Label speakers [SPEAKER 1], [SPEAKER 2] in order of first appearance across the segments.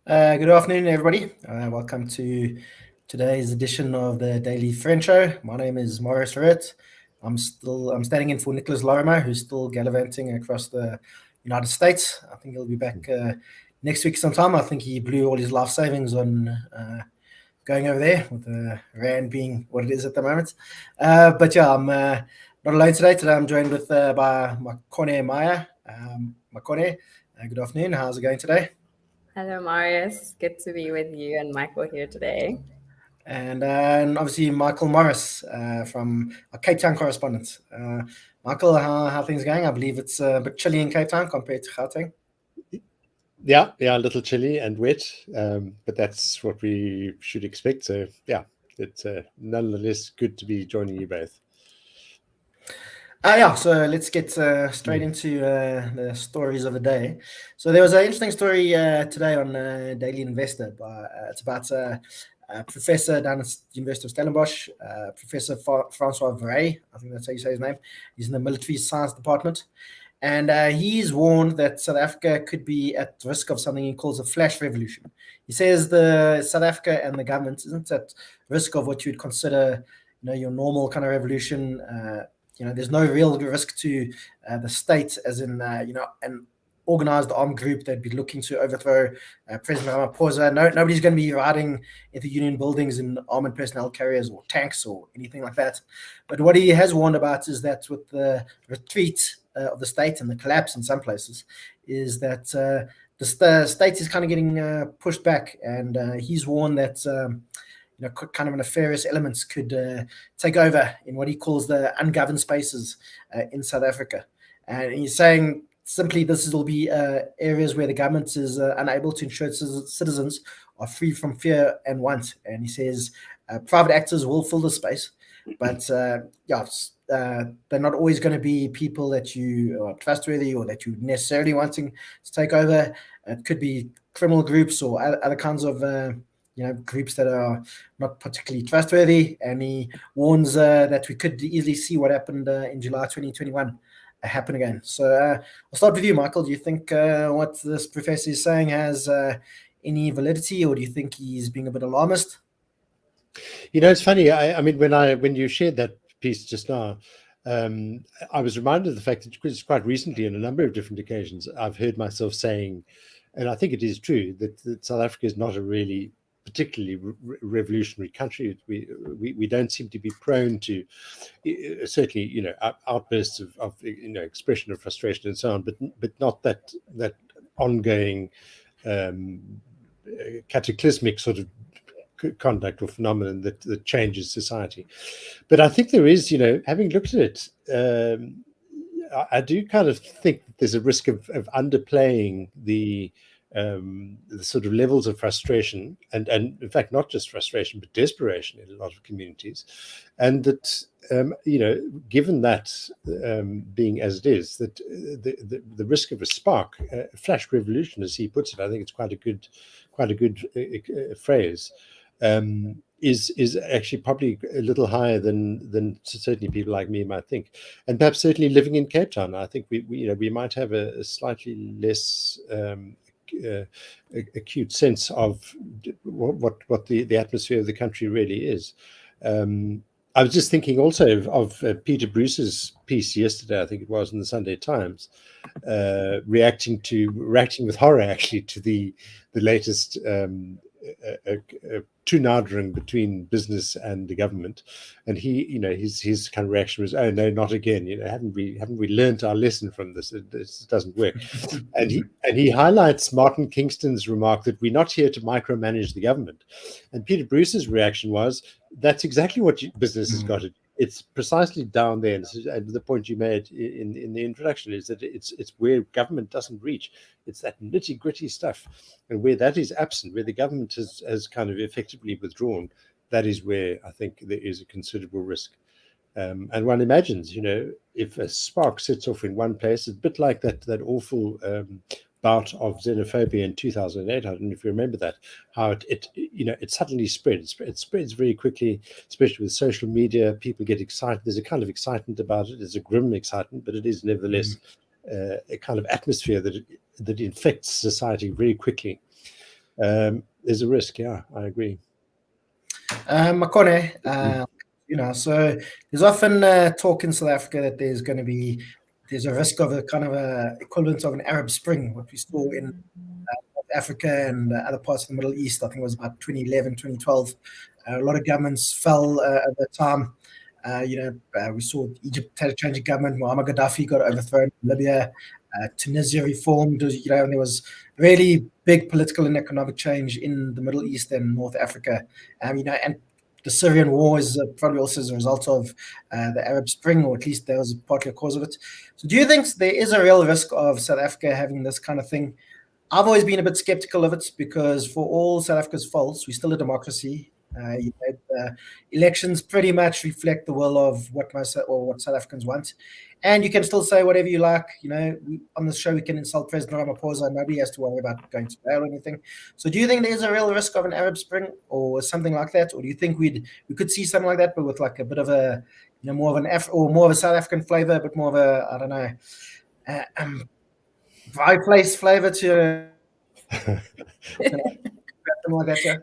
[SPEAKER 1] Good afternoon, everybody. Welcome to today's edition of the Daily Friend Show. My name is Marius Roodt. I'm standing in for Nicholas Lorimer, who's still gallivanting across the United States. I think he'll be back next week sometime. I think he blew all his life savings on going over there, with the rand being what it is at the moment. But yeah, I'm not alone today. Today I'm joined by Makone Maja. Makone, good afternoon. How's it going today?
[SPEAKER 2] Hello, Marius. Good to be with you and Michael here today.
[SPEAKER 1] And obviously Michael Morris from our Cape Town correspondent. Michael, how are things going? I believe it's a bit chilly in Cape Town compared to Gauteng.
[SPEAKER 3] Yeah, a little chilly and wet, but that's what we should expect. So yeah, it's nonetheless good to be joining you both.
[SPEAKER 1] So let's get straight into the stories of the day. So there was an interesting story today on Daily Investor. It's about a professor down at the University of Stellenbosch, Professor Francois Vray, I think that's how you say his name. He's in the military science department. And he's warned that South Africa could be at risk of something he calls a flash revolution. He says the South Africa and the government isn't at risk of what you'd consider, your normal kind of revolution. There's no real risk to the state, as in, an organized armed group that'd be looking to overthrow President Ramaphosa. Nobody's going to be riding into union buildings in armored personnel carriers or tanks or anything like that. But what he has warned about is that with the retreat of the state and the collapse in some places, is that the state is kind of getting pushed back, and he's warned that kind of nefarious elements could take over in what he calls the ungoverned spaces in South Africa. And he's saying simply this will be areas where the government is unable to ensure citizens are free from fear and want. And he says private actors will fill the space, but they're not always going to be people that you are trustworthy or that you're necessarily wanting to take over. It could be criminal groups or other kinds of groups that are not particularly trustworthy. And he warns that we could easily see what happened in July 2021 happen again. So I'll start with you, Michael. Do you think what this professor is saying has any validity, or do you think he's being a bit alarmist?
[SPEAKER 3] It's funny. I mean, when you shared that piece just now, I was reminded of the fact that quite recently, on a number of different occasions, I've heard myself saying, and I think it is true, that South Africa is not a really particularly revolutionary country. We don't seem to be prone to certainly outbursts of expression of frustration and so on, but not that ongoing cataclysmic sort of conduct or phenomenon that changes society. But I think there is, having looked at it, I do kind of think that there's a risk of underplaying the sort of levels of frustration and in fact not just frustration but desperation in a lot of communities, and that given that being as it is, that the risk of a spark, flash revolution as he puts it, I think it's quite a good phrase, is actually probably a little higher than certainly people like me might think, and perhaps certainly living in Cape Town, I think we might have a slightly less acute sense of what the atmosphere of the country really is. I was just thinking also of Peter Bruce's piece yesterday, I think it was, in the Sunday Times, reacting with horror actually to the latest toenaandering between business and the government, and his kind of reaction was, "Oh no, not again! Haven't we learned our lesson from this? This doesn't work." and he highlights Martin Kingston's remark that we're not here to micromanage the government, and Peter Bruce's reaction was, "That's exactly what business has got to do. It's precisely down there." And the point you made in the introduction is that it's where government doesn't reach. It's that nitty gritty stuff, and where that is absent, where the government has kind of effectively withdrawn, that is where I think there is a considerable risk. And one imagines, if a spark sets off in one place, it's a bit like that awful bout of xenophobia in 2008. I don't know if you remember that, how it suddenly spreads. It spreads very quickly, especially with social media. People get excited. There's a kind of excitement about it. It's a grim excitement, but it is nevertheless a kind of atmosphere that infects society very quickly. there's a risk. Yeah, I agree.
[SPEAKER 1] Makone, so there's often talk in South Africa that there's a risk of a kind of a equivalent of an Arab Spring, what we saw in North Africa and other parts of the Middle East. I think it was about 2011, 2012. A lot of governments fell at that time. We saw Egypt had a change of government. Muammar Gaddafi got overthrown. Libya, Tunisia reformed. And there was really big political and economic change in the Middle East and North Africa. And the Syrian war is probably also as a result of the Arab Spring, or at least that was partly a cause of it. So do you think there is a real risk of South Africa having this kind of thing? I've always been a bit skeptical of it because for all South Africa's faults, we're still a democracy. Elections pretty much reflect the will of what South Africans want. And you can still say whatever you like. On this show, we can insult President Ramaphosa. Nobody has to worry about going to jail or anything. So do you think there's a real risk of an Arab Spring or something like that? Or do you think we could see something like that, but with like a bit of a, more of a South African flavor, a bit more of a, I don't know, fireplace flavor to something like that, yeah?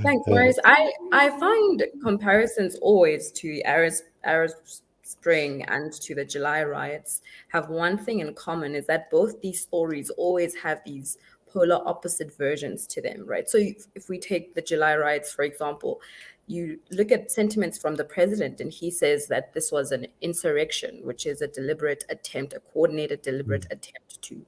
[SPEAKER 2] Thanks, Marius. I find comparisons always to Arab Spring and to the July riots have one thing in common, is that both these stories always have these polar opposite versions to them, right? So if we take the July riots, for example, you look at sentiments from the president, and he says that this was an insurrection, which is a coordinated deliberate attempt to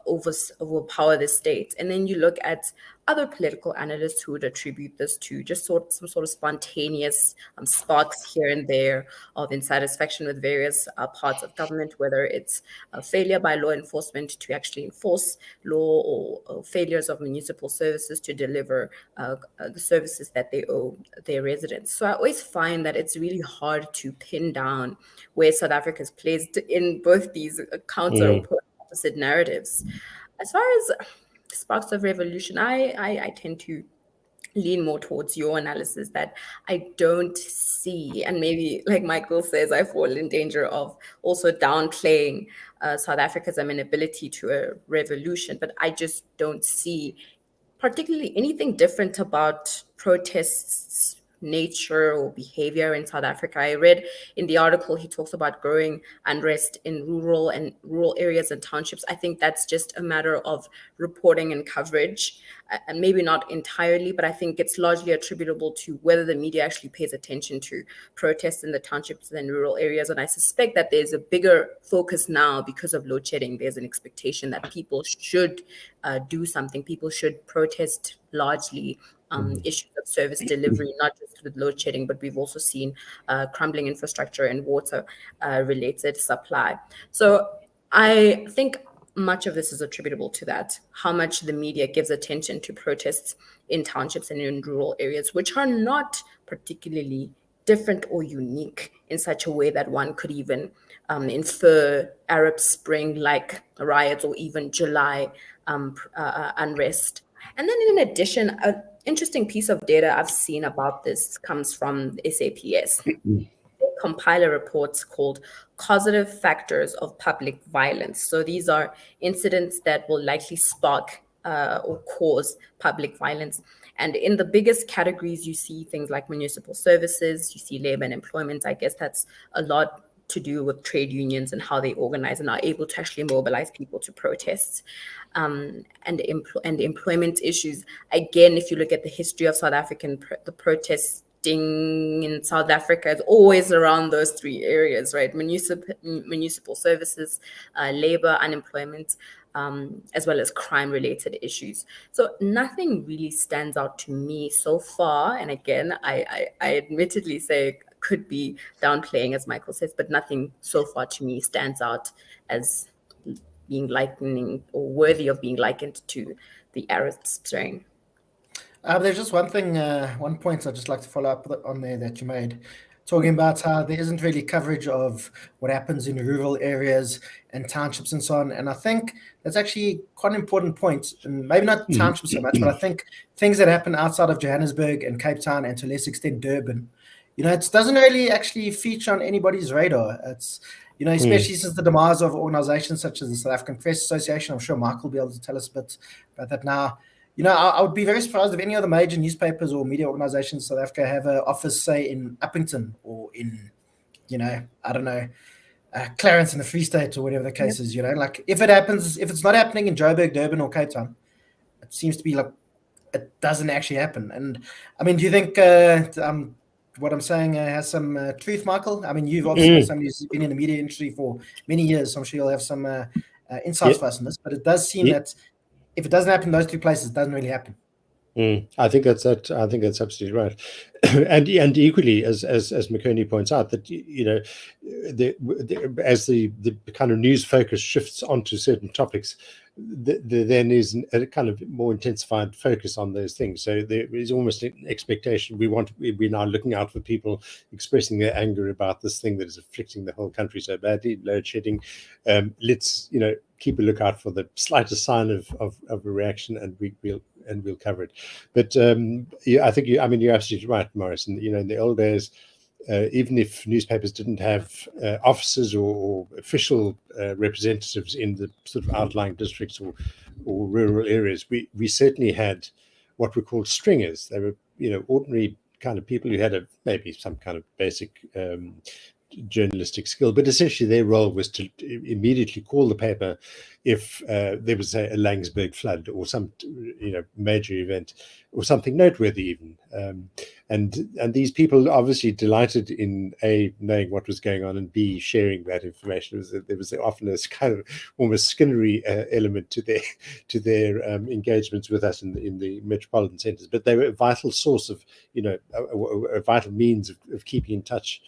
[SPEAKER 2] overpower the state. And then you look at other political analysts who would attribute this to just some sort of spontaneous sparks here and there of insatisfaction with various parts of government, whether it's a failure by law enforcement to actually enforce law, or failures of municipal services to deliver the services that they owe their residents. So I always find that it's really hard to pin down where South Africa is placed in both these counter opposite narratives. As far as sparks of revolution, I tend to lean more towards your analysis that I don't see, and maybe like Michael says, I fall in danger of also downplaying South Africa's amenability to a revolution, but I just don't see particularly anything different about protests nature or behavior in South Africa. I read in the article he talks about growing unrest in rural areas and townships. I think that's just a matter of reporting and coverage, and maybe not entirely, but I think it's largely attributable to whether the media actually pays attention to protests in the townships and rural areas. And I suspect that there's a bigger focus now because of load shedding. There's an expectation that people should do something. People should protest largely issues of service delivery, not just with load shedding, but we've also seen crumbling infrastructure and water related supply. So I think much of this is attributable to that, how much the media gives attention to protests in townships and in rural areas, which are not particularly different or unique in such a way that one could even infer Arab Spring-like riots or even July unrest. And then in addition, an interesting piece of data I've seen about this comes from SAPS. They compile a report called Causative Factors of Public Violence. So these are incidents that will likely spark or cause public violence. And in the biggest categories, you see things like municipal services, you see labor and employment. I guess that's a lot to do with trade unions and how they organize and are able to actually mobilize people to protests, and employment issues. Again, if you look at the history of South African, the protesting in South Africa is always around those three areas, right? Municipal services, labor, unemployment, as well as crime-related issues. So nothing really stands out to me so far. And again, I admittedly say could be downplaying, as Michael says, but nothing so far to me stands out as being likening or worthy of being likened to the Arab Spring.
[SPEAKER 1] There's just one thing, one point I'd just like to follow up on there that you made, talking about how there isn't really coverage of what happens in rural areas and townships and so on. And I think that's actually quite an important point, and maybe not townships so much, but I think things that happen outside of Johannesburg and Cape Town, and to a less extent Durban, it doesn't really actually feature on anybody's radar. especially since the demise of organizations such as the South African Press Association. I'm sure Mike will be able to tell us a bit about that now. I would be very surprised if any other major newspapers or media organizations in South Africa have an office, say, in Uppington or in, I don't know, Clarence in the Free State or whatever the case is. Like if it happens, if it's not happening in Joburg, Durban, or Cape Town, it seems to be like it doesn't actually happen. And I mean, do you think what I'm saying has some truth, Michael? I mean, you've obviously somebody who's been in the media industry for many years, so I'm sure you'll have some insights for us on this. But it does seem that if it doesn't happen in those two places, it doesn't really happen.
[SPEAKER 3] I think that's absolutely right, and equally, as Makone points out, that as the kind of news focus shifts onto certain topics, there then is a kind of more intensified focus on those things. So there is almost an expectation. We're now looking out for people expressing their anger about this thing that is afflicting the whole country so badly, load shedding. Let's keep a lookout for the slightest sign of a reaction, and we'll cover it. But I think you're absolutely right, Marius. And in the old days, even if newspapers didn't have officers or official representatives in the sort of outlying districts or rural areas, we certainly had what were called stringers. They were ordinary kind of people who had maybe some kind of basic journalistic skill, but essentially their role was to immediately call the paper if there was a Langsberg flood or some major event or something noteworthy even, and these people obviously delighted in A, knowing what was going on, and B, sharing that information. There was often this kind of almost Skinnery element to their engagements with us in the metropolitan centres, but they were a vital source of a vital means of keeping in touch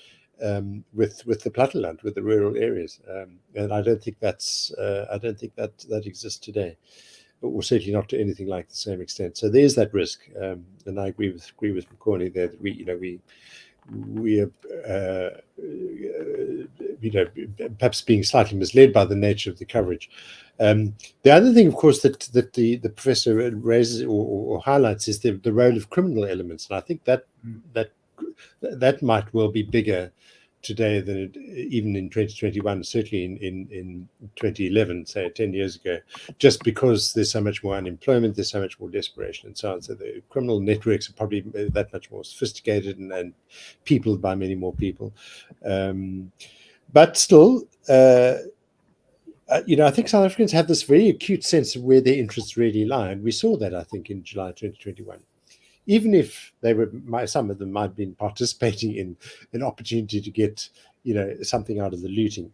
[SPEAKER 3] with the Platteland, with the rural areas, and I don't think that exists today, or certainly not to anything like the same extent. So there's that risk, and I agree with Makone there that we are perhaps being slightly misled by the nature of the coverage. The other thing, of course, that the professor raises or highlights is the role of criminal elements, and I think that might well be bigger today than even in 2021, certainly in 2011, say 10 years ago, just because there's so much more unemployment, there's so much more desperation and so on. So the criminal networks are probably that much more sophisticated and peopled by many more people. But still, I think South Africans have this very acute sense of where their interests really lie. And we saw that, I think, in July 2021. Even if some of them might have been participating in an opportunity to get, something out of the looting,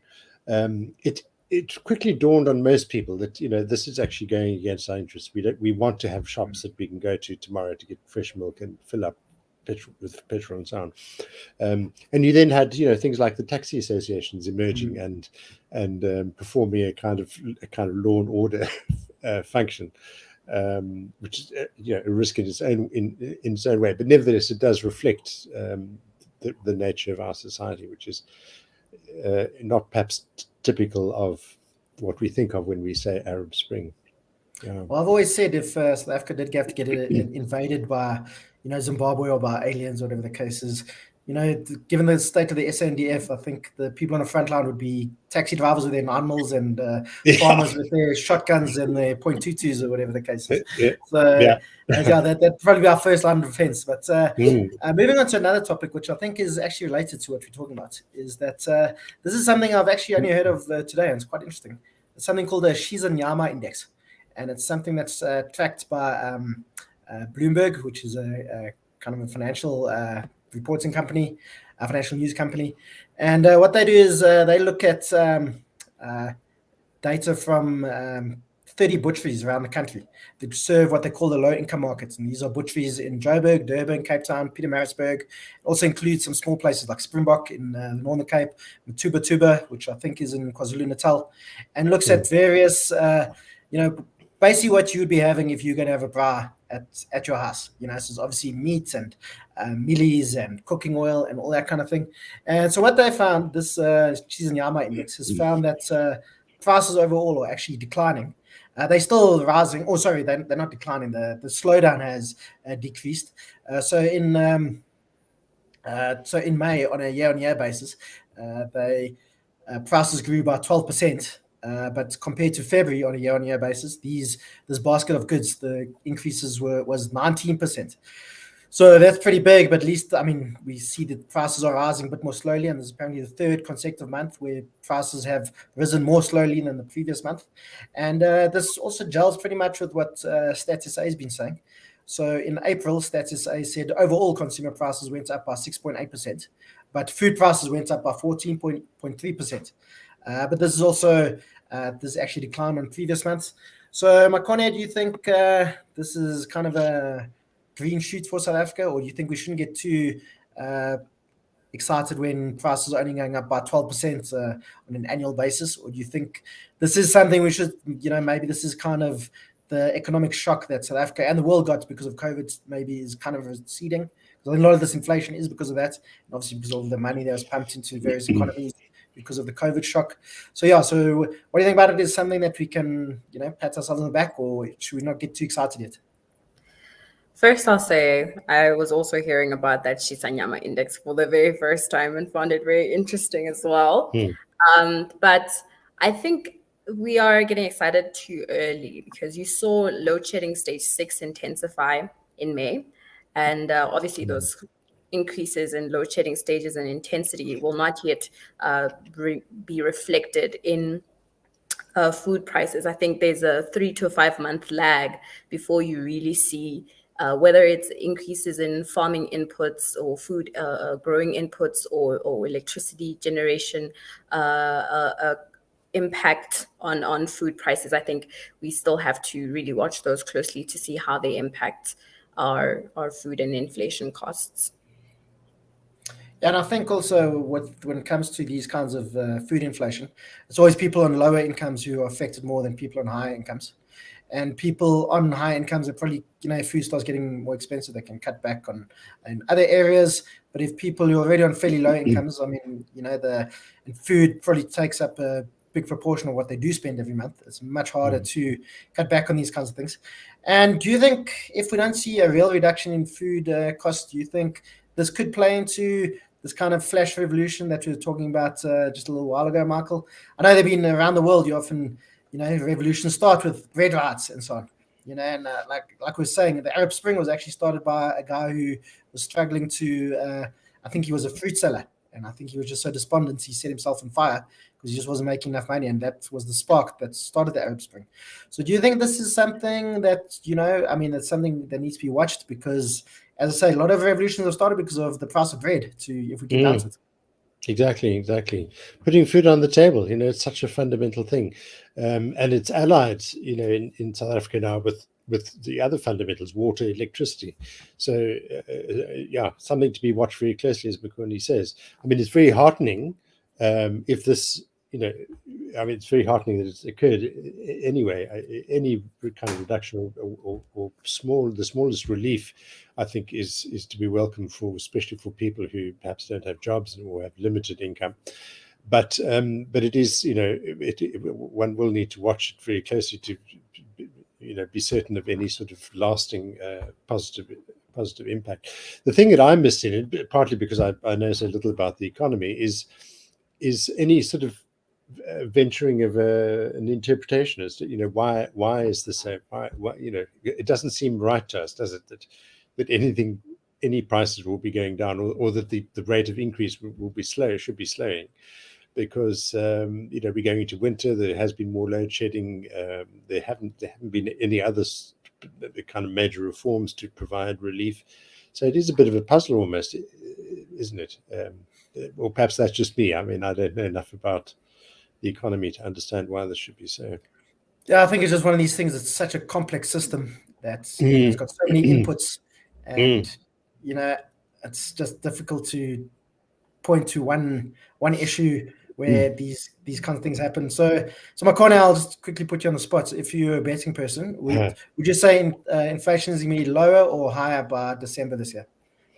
[SPEAKER 3] it quickly dawned on most people that this is actually going against our interests. We want to have shops that we can go to tomorrow to get fresh milk and fill up with petrol and so on. And you then had things like the taxi associations emerging and performing a kind of law and order function. Which is a risk in its own way, but nevertheless it does reflect the nature of our society, which is not perhaps typical of what we think of when we say Arab Spring.
[SPEAKER 1] Well, I've always said if South Africa did have to get invaded by Zimbabwe or by aliens, whatever the case is, given the state of the SANDF, I think the people on the front line would be taxi drivers with their 9 mils and farmers with their shotguns and their .22s or whatever the case is. That'd probably be our first line of defense. But moving on to another topic, which I think is actually related to what we're talking about, is that this is something I've actually only heard of today, and it's quite interesting. It's something called a Shisa Nyama Index, and it's something that's tracked by Bloomberg, which is a kind of a financial reporting company, a financial news company. And what they do is they look at data from 30 butcheries around the country that serve what they call the low-income markets. And these are butcheries in Joburg, Durban, Cape Town, Pietermaritzburg. It also includes some small places like Springbok in the Northern Cape, Matuba, which I think is in KwaZulu-Natal, and looks at various, basically what you would be having if you're going to have a bra at your house. So it's obviously meat and mealies and cooking oil and all that kind of thing. And so what they found, this Shisa Nyama Index has found that prices overall are actually declining. They're still rising. Oh, sorry, they're not declining. The slowdown has decreased. So in May, on a year-on-year basis, they prices grew by 12%. But compared to February on a year-on-year basis, this basket of goods, the increases was 19%. So that's pretty big, but at least, I mean, we see that prices are rising a bit more slowly, and this is apparently the third consecutive month where prices have risen more slowly than the previous month. And this also gels pretty much with what Stats SA has been saying. So in April, Stats SA said overall consumer prices went up by 6.8%, but food prices went up by 14.3%. But this is also, this actually declined on previous months. So Makone, do you think this is kind of a green shoot for South Africa, or do you think we shouldn't get too excited when prices are only going up by 12% on an annual basis? Or do you think this is something we should, maybe this is kind of the economic shock that South Africa and the world got because of COVID maybe is kind of receding? Because a lot of this inflation is because of that, and obviously because of the money that was pumped into various economies because of the COVID shock. So what do you think about it? Is something that we can, pat ourselves on the back, or should we not get too excited yet?
[SPEAKER 2] First, I'll say I was also hearing about that Shisa Nyama Index for the very first time and found it very interesting as well. But I think we are getting excited too early because you saw load shedding stage 6 intensify in May. And obviously those increases in load shedding stages and intensity will not yet be reflected in food prices. I think there's a 3 to 5 month lag before you really see whether it's increases in farming inputs or food growing inputs or electricity generation impact on food prices. I think we still have to really watch those closely to see how they impact our food and inflation costs.
[SPEAKER 1] And I think also when it comes to these kinds of food inflation, it's always people on lower incomes who are affected more than people on higher incomes. And people on high incomes are probably, if food starts getting more expensive, they can cut back on in other areas. But if people who are already on fairly low incomes, I mean, food probably takes up a big proportion of what they do spend every month. It's much harder to cut back on these kinds of things. And do you think if we don't see a real reduction in food costs, do you think this could play into this kind of flash revolution that we were talking about just a little while ago, Michael? I know they've been around the world. You often revolutions start with bread riots and so on. And like we were saying, the Arab Spring was actually started by a guy who was struggling to, I think he was a fruit seller. And I think he was just so despondent, he set himself on fire because he just wasn't making enough money. And that was the spark that started the Arab Spring. So do you think this is something that, that's something that needs to be watched? Because, as I say, a lot of revolutions have started because of the price of bread, if we get down to it.
[SPEAKER 3] Exactly. Putting food on the table, it's such a fundamental thing. And it's allied, in South Africa now with the other fundamentals, water, electricity. So, something to be watched very closely, as Makone says. I mean, it's very heartening if this, it's very heartening that it's occurred anyway. Any kind of reduction or the smallest relief, I think, is to be welcome especially for people who perhaps don't have jobs or have limited income. But it is, one will need to watch it very closely to, be certain of any sort of lasting positive impact. The thing that I missed in it, partly because I know so little about the economy, is any sort of venturing of an interpretation as to why is this so? Why it doesn't seem right to us, does it, that any prices will be going down, or that the rate of increase should be slowing, because we're going into winter. There has been more load shedding. There haven't been any other kind of major reforms to provide relief. So it is a bit of a puzzle almost, isn't it? Or perhaps that's just me. I mean, I don't know enough about the economy to understand why this should be so.
[SPEAKER 1] Yeah, I think it's just one of these things. It's such a complex system that's it's got so many inputs, and it's just difficult to point to one issue where these kind of things happen. So Makone, I'll just quickly put you on the spot. If you're a betting person, would you say inflation is going to be lower or higher by December this year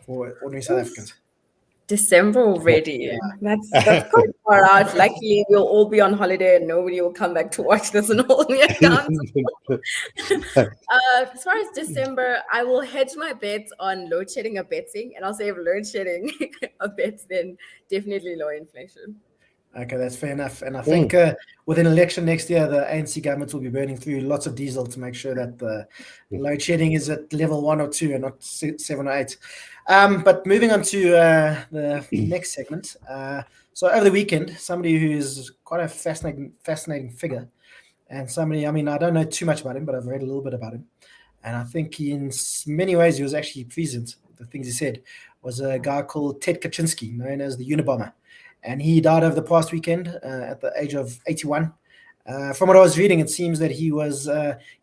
[SPEAKER 1] for ordinary South Africans?
[SPEAKER 2] December already. Yeah. That's quite far out. Luckily, we'll all be on holiday and nobody will come back to watch this and hold me accountable. As far as December, I will hedge my bets on load shedding or betting, and I'll say if load shedding or bets, then definitely low inflation.
[SPEAKER 1] Okay, that's fair enough. And I think with an election next year, the ANC government will be burning through lots of diesel to make sure that the load shedding is at level 1 or 2 and not 7 or 8. But moving on to the next segment. So over the weekend, somebody who is quite a fascinating figure, and somebody, I mean, I don't know too much about him, but I've read a little bit about him. And I think in many ways he was actually prescient. The things he said was a guy called Ted Kaczynski, known as the Unabomber. And he died over the past weekend at the age of 81. From what I was reading, it seems that he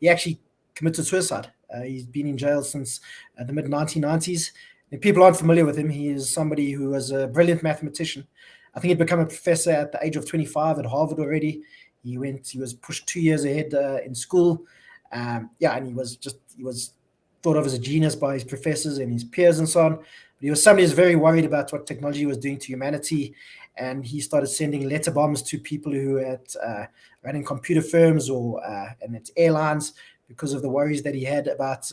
[SPEAKER 1] actually committed suicide. He's been in jail since the mid-1990s. If people aren't familiar with him, he is somebody who was a brilliant mathematician. I think he'd become a professor at the age of 25 at Harvard already. He was pushed 2 years ahead in school. And he was thought of as a genius by his professors and his peers and so on. But he was somebody who's very worried about what technology was doing to humanity. And he started sending letter bombs to people who had running computer firms and its airlines because of the worries that he had about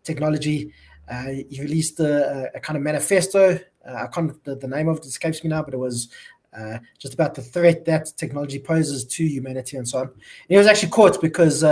[SPEAKER 1] technology. He released a kind of manifesto. The name of it escapes me now, but it was just about the threat that technology poses to humanity and so on. And he was actually caught because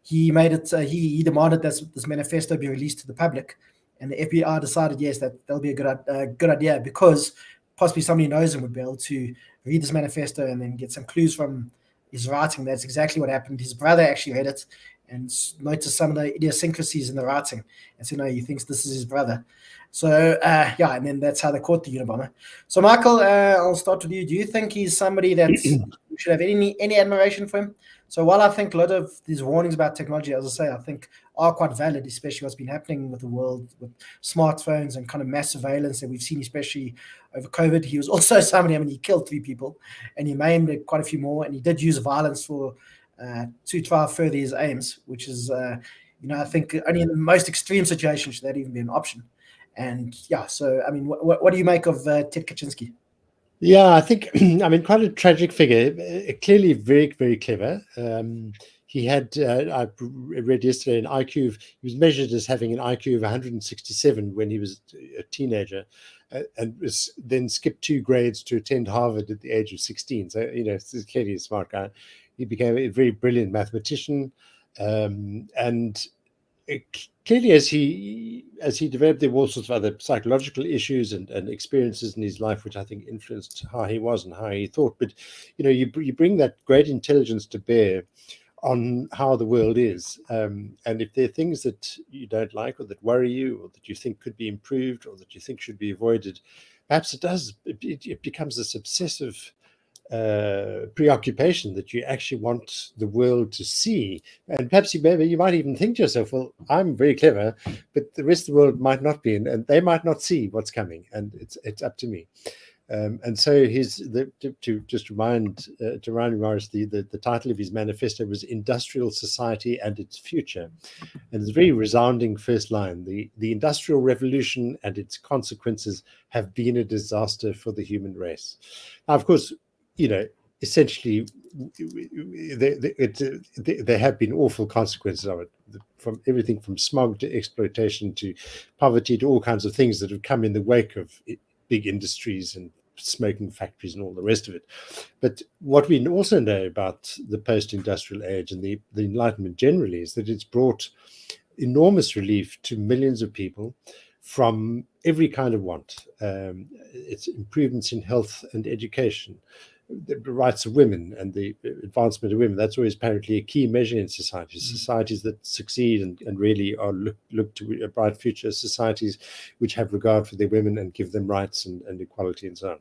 [SPEAKER 1] he demanded that this manifesto be released to the public, and the FBI decided yes, that'll be a good idea because possibly somebody who knows him would be able to read this manifesto and then get some clues from his writing. That's exactly what happened. His brother actually read it and noticed some of the idiosyncrasies in the writing, and so he thinks this is his brother. So and then that's how they caught the Unabomber. So Michael, I'll start with you. Do you think he's somebody that we should have any admiration for him? So while I think a lot of these warnings about technology, as I say, I think are quite valid, especially what's been happening with the world with smartphones and kind of mass surveillance that we've seen, especially over COVID. He was also somebody, he killed 3 people and he maimed quite a few more, and he did use violence to try further his aims, which is, I think only in the most extreme situation should that even be an option. And so, what do you make of Ted Kaczynski?
[SPEAKER 3] Yeah, I think, quite a tragic figure, clearly very, very clever. He had, I read yesterday, an IQ, he was measured as having an IQ of 167 when he was a teenager, and was then skipped 2 grades to attend Harvard at the age of 16. So, he's clearly a smart guy. He became a very brilliant mathematician, and clearly, as he developed, there were all sorts of other psychological issues and experiences in his life, which I think influenced how he was and how he thought. But you bring that great intelligence to bear on how the world is, and if there are things that you don't like or that worry you or that you think could be improved or that you think should be avoided, perhaps it becomes this obsessive preoccupation that you actually want the world to see. And perhaps you might even think to yourself, well, I'm very clever, but the rest of the world might not be, and they might not see what's coming, and it's up to me. And so to remind Marius, the title of his manifesto was Industrial Society and Its Future. And it's a very resounding first line. The Industrial Revolution and its consequences have been a disaster for the human race. Now, of course, essentially, there have been awful consequences of it, from everything from smog to exploitation to poverty to all kinds of things that have come in the wake of big industries and smoking factories and all the rest of it. But what we also know about the post-industrial age and the Enlightenment generally is that it's brought enormous relief to millions of people from every kind of want. It's improvements in health and education, the rights of women and the advancement of women. That's always apparently a key measure in societies. Societies that succeed and really are look to a bright future, societies which have regard for their women and give them rights and equality and so on.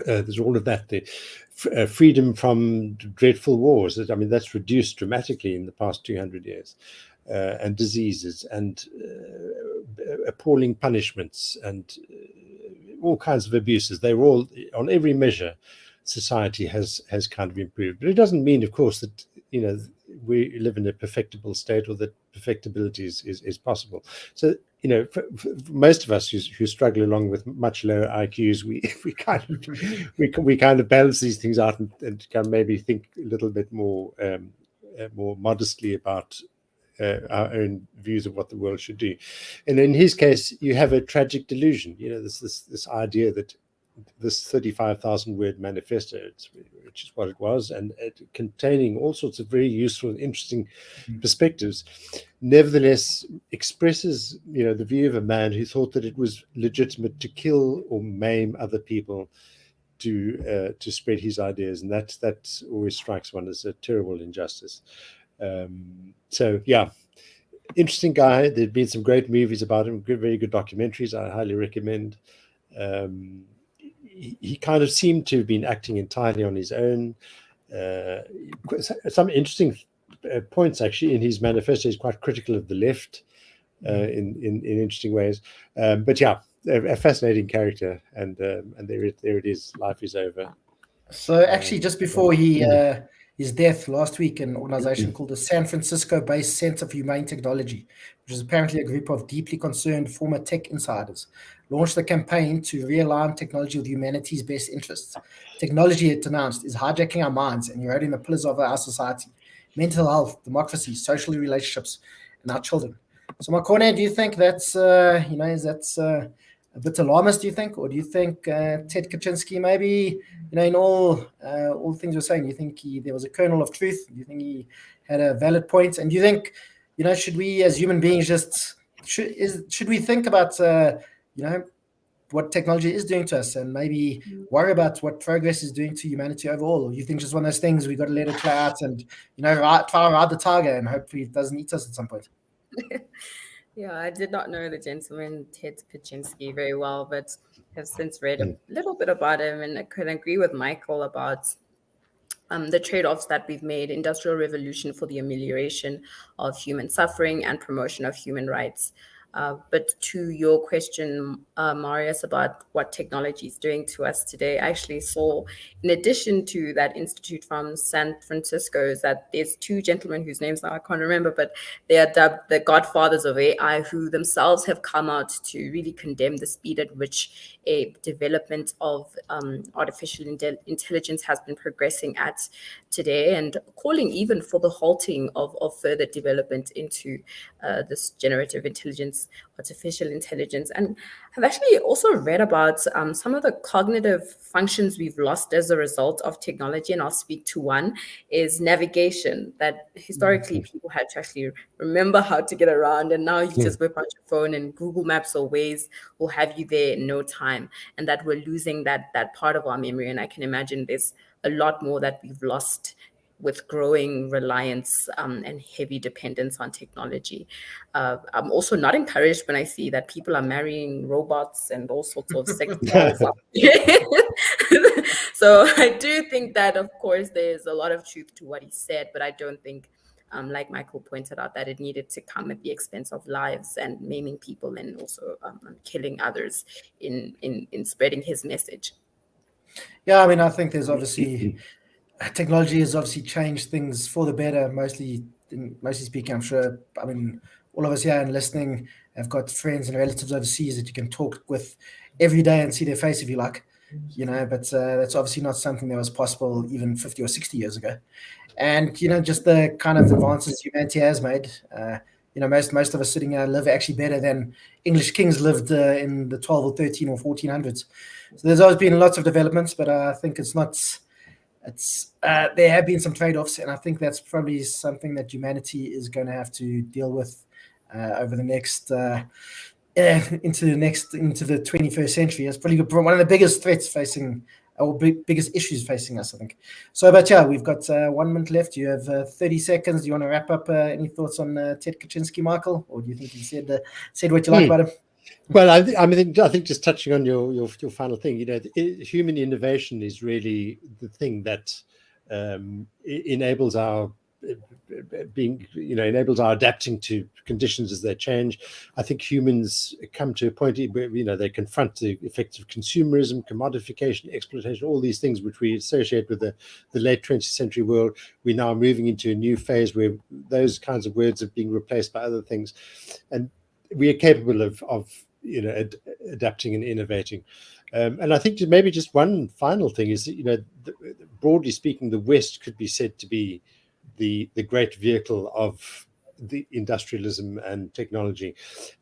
[SPEAKER 3] There's all of that. The freedom from dreadful wars. That's reduced dramatically in the past 200 years. And diseases and appalling punishments and all kinds of abuses. They were all, on every measure, society has kind of improved. But it doesn't mean, of course, that we live in a perfectible state or that perfectibility is possible. So for most of us who struggle along with much lower IQs, we kind of balance these things out and can maybe think a little bit more modestly about our own views of what the world should do. And in his case, you have a tragic delusion. This idea that this 35,000 word manifesto, which is what it was, and containing all sorts of very useful and interesting perspectives, nevertheless expresses, the view of a man who thought that it was legitimate to kill or maim other people to spread his ideas, and that always strikes one as a terrible injustice. So yeah, interesting guy. There've been some great movies about him, very good documentaries. I highly recommend. He kind of seemed to have been acting entirely on his own. Some interesting points actually in his manifesto. He's quite critical of the left in interesting ways. But yeah, a fascinating character, and there it is. Life is over.
[SPEAKER 1] So actually, just before his death last week, an organization called the San Francisco-based Center for Humane Technology, which is apparently a group of deeply concerned former tech insiders, launched a campaign to realign technology with humanity's best interests. Technology, it announced, is hijacking our minds and eroding the pillars of our society: mental health, democracy, social relationships, and our children. So, Makone, do you think that's a bit alarmist, do you think? Or do you think Ted Kaczynski, maybe, in all things you're saying, you think there was a kernel of truth? Do you think he had a valid point? And do you think, should we as human beings should we think about, what technology is doing to us, and maybe worry about what progress is doing to humanity overall? Or you think just one of those things, we got to let it play out and, try to ride the tiger and hopefully it doesn't eat us at some point?
[SPEAKER 2] Yeah, I did not know the gentleman Ted Kaczynski very well, but have since read a little bit about him, and I can agree with Michael about the trade-offs that we've made: industrial revolution for the amelioration of human suffering and promotion of human rights. But to your question, Marius, about what technology is doing to us today, I actually saw, in addition to that institute from San Francisco, is that there's two gentlemen whose names now I can't remember, but they are dubbed the godfathers of AI, who themselves have come out to really condemn the speed at which a development of artificial intelligence has been progressing at today, and calling even for the halting of further development into this generative intelligence, artificial intelligence. And I've actually also read about some of the cognitive functions we've lost as a result of technology, and I'll speak to one, is navigation, that historically people had to actually remember how to get around, and now you just whip out your phone and Google Maps or Waze will have you there in no time, and that we're losing that part of our memory. And I can imagine there's a lot more that we've lost with growing reliance and heavy dependence on technology. I'm also not encouraged when I see that people are marrying robots and all sorts of sex dolls. So I do think that, of course, there's a lot of truth to what he said, but I don't think, like Michael pointed out, that it needed to come at the expense of lives and maiming people, and also killing others in spreading his message.
[SPEAKER 1] Yeah, I mean, I think there's obviously technology has obviously changed things for the better, mostly speaking, I'm sure. I mean, all of us here and listening have got friends and relatives overseas that you can talk with every day and see their face if you like, but that's obviously not something that was possible even 50 or 60 years ago. And, just the kind of advances humanity has made, most of us sitting here live actually better than English kings lived in the 12 or 13 or 1400s. So there's always been lots of developments, but I think there have been some trade-offs, and I think that's probably something that humanity is going to have to deal with over the next into the 21st century. It's probably one of the biggest threats facing, or biggest issues facing us, I think. So, but yeah, we've got 1 minute left. You have 30 seconds. Do you want to wrap up? Any thoughts on Ted Kaczynski, Michael, or do you think you said what you like about him?
[SPEAKER 3] Well, I think just touching on your final thing, human innovation is really the thing that enables our enables our adapting to conditions as they change. I think humans come to a point where they confront the effects of consumerism, commodification, exploitation, all these things which we associate with the late 20th century world. We're now moving into a new phase where those kinds of words are being replaced by other things, and we are capable of adapting and innovating. And I think maybe just one final thing is that, broadly speaking, the West could be said to be the great vehicle of the industrialism and technology,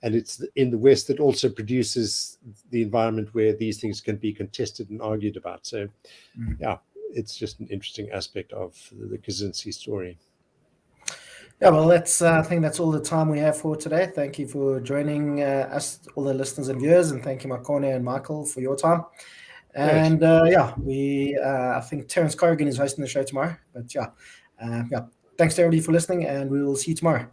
[SPEAKER 3] and it's in the West that also produces the environment where these things can be contested and argued about. So, yeah, it's just an interesting aspect of the Kaczynski story.
[SPEAKER 1] Yeah, well, I think that's all the time we have for today. Thank you for joining us, all the listeners and viewers, and thank you, Makone and Michael, for your time. And I think Terence Corrigan is hosting the show tomorrow. But yeah, thanks to everybody for listening, and we will see you tomorrow.